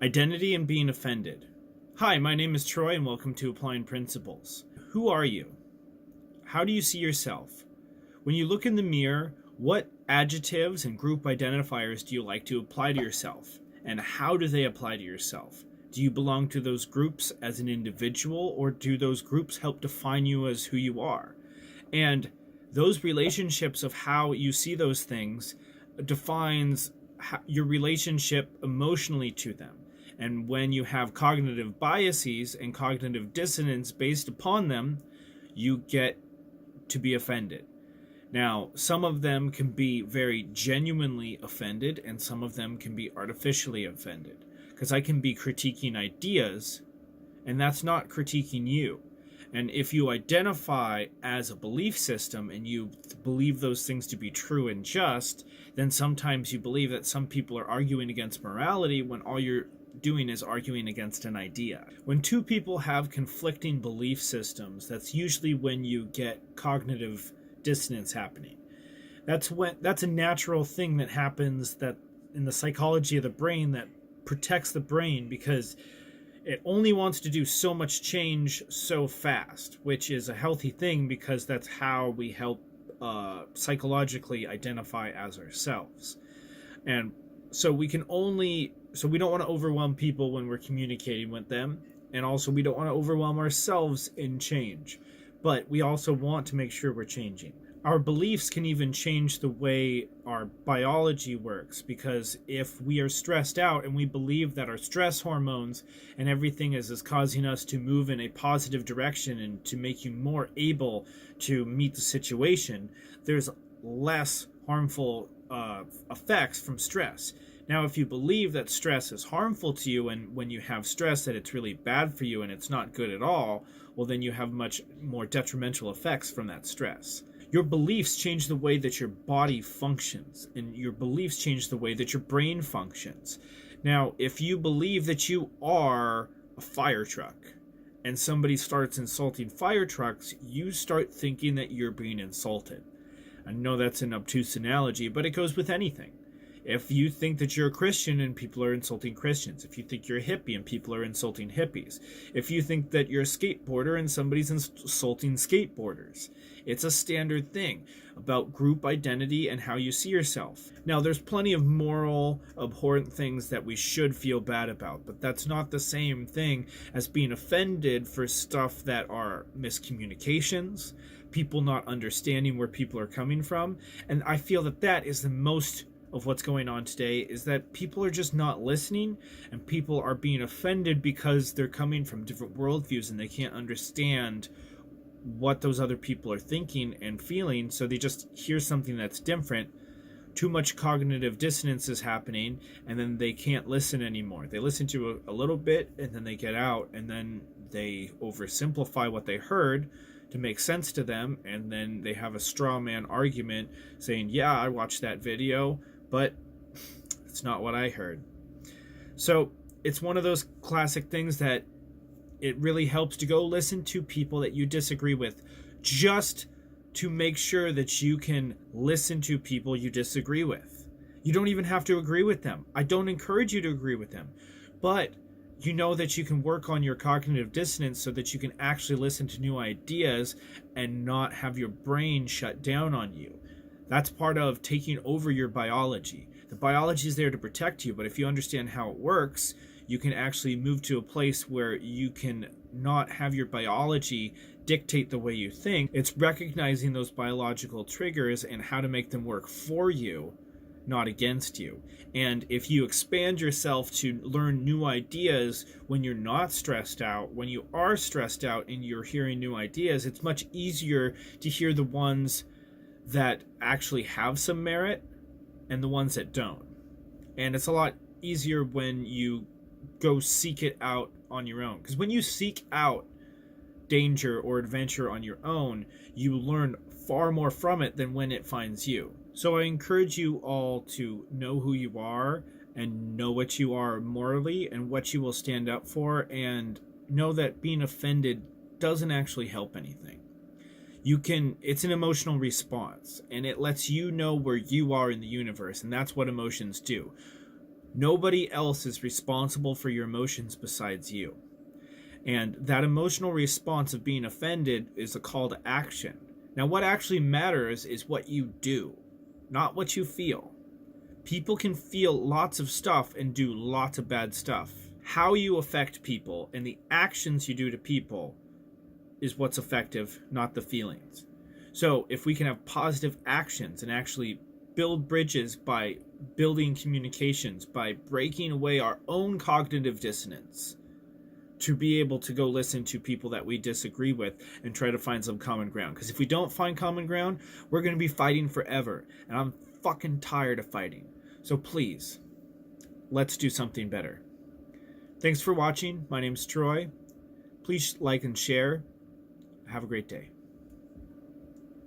Identity and being offended. Hi, my name is Troy and welcome to Applying Principles. Who are you? How do you see yourself? When you look in the mirror, what adjectives and group identifiers do you like to apply to yourself? And how do they apply to yourself? Do you belong to those groups as an individual, or do those groups help define you as who you are? And those relationships of how you see those things defines your relationship emotionally to them. And when you have cognitive biases and cognitive dissonance based upon them, you get to be offended. Now, some of them can be very genuinely offended, and some of them can be artificially offended. Because I can be critiquing ideas, and that's not critiquing you. And if you identify as a belief system and you believe those things to be true and just, then sometimes you believe that some people are arguing against morality when all you're doing is arguing against an idea. When two people have conflicting belief systems, that's usually when you get cognitive dissonance happening. That's a natural thing that happens, that in the psychology of the brain, that protects the brain because it only wants to do so much change so fast, which is a healthy thing because that's how we help psychologically identify as ourselves. And so we don't want to overwhelm people when we're communicating with them, and also we don't want to overwhelm ourselves in change, but we also want to make sure we're changing. Our beliefs can even change the way our biology works, because if we are stressed out and we believe that our stress hormones and everything is causing us to move in a positive direction and to make you more able to meet the situation, there's less harmful effects from stress. Now, if you believe that stress is harmful to you, and when you have stress that it's really bad for you and it's not good at all, well, then you have much more detrimental effects from that stress. Your beliefs change the way that your body functions, and your beliefs change the way that your brain functions. Now, if you believe that you are a fire truck and somebody starts insulting fire trucks, you start thinking that you're being insulted. I know that's an obtuse analogy, but it goes with anything. If you think that you're a Christian and people are insulting Christians, if you think you're a hippie and people are insulting hippies, if you think that you're a skateboarder and somebody's insulting skateboarders, it's a standard thing about group identity and how you see yourself. Now, there's plenty of moral, abhorrent things that we should feel bad about, but that's not the same thing as being offended for stuff that are miscommunications, people not understanding where people are coming from. And I feel that that is the most of what's going on today, is that people are just not listening, and people are being offended because they're coming from different worldviews and they can't understand what those other people are thinking and feeling, so they just hear something that's different. Too much cognitive dissonance is happening, and then they can't listen anymore. They listen to a little bit, and then they get out, and then they oversimplify what they heard to make sense to them, and then they have a straw man argument saying, yeah, I watched that video, but it's not what I heard. So it's one of those classic things that it really helps to go listen to people that you disagree with, just to make sure that you can listen to people you disagree with. You don't even have to agree with them. I don't encourage you to agree with them, but you know that you can work on your cognitive dissonance so that you can actually listen to new ideas and not have your brain shut down on you. That's part of taking over your biology. The biology is there to protect you, but if you understand how it works, you can actually move to a place where you can not have your biology dictate the way you think. It's recognizing those biological triggers and how to make them work for you, not against you. And if you expand yourself to learn new ideas when you're not stressed out, when you are stressed out and you're hearing new ideas, it's much easier to hear the ones that actually have some merit and the ones that don't. And it's a lot easier when you go seek it out on your own, because when you seek out danger or adventure on your own, you learn far more from it than when it finds you. So I encourage you all to know who you are and know what you are morally and what you will stand up for, and know that being offended doesn't actually help anything. It's an emotional response, and it lets you know where you are in the universe, and that's what emotions do. Nobody else is responsible for your emotions besides you. And that emotional response of being offended is a call to action. Now, what actually matters is what you do, not what you feel. People can feel lots of stuff and do lots of bad stuff. How you affect people and the actions you do to people is what's effective, not the feelings. So if we can have positive actions and actually build bridges by building communications, by breaking away our own cognitive dissonance, to be able to go listen to people that we disagree with and try to find some common ground. Because if we don't find common ground, we're going to be fighting forever. And I'm fucking tired of fighting. So please, let's do something better. Thanks for watching. My name's Troy. Please like and share. Have a great day.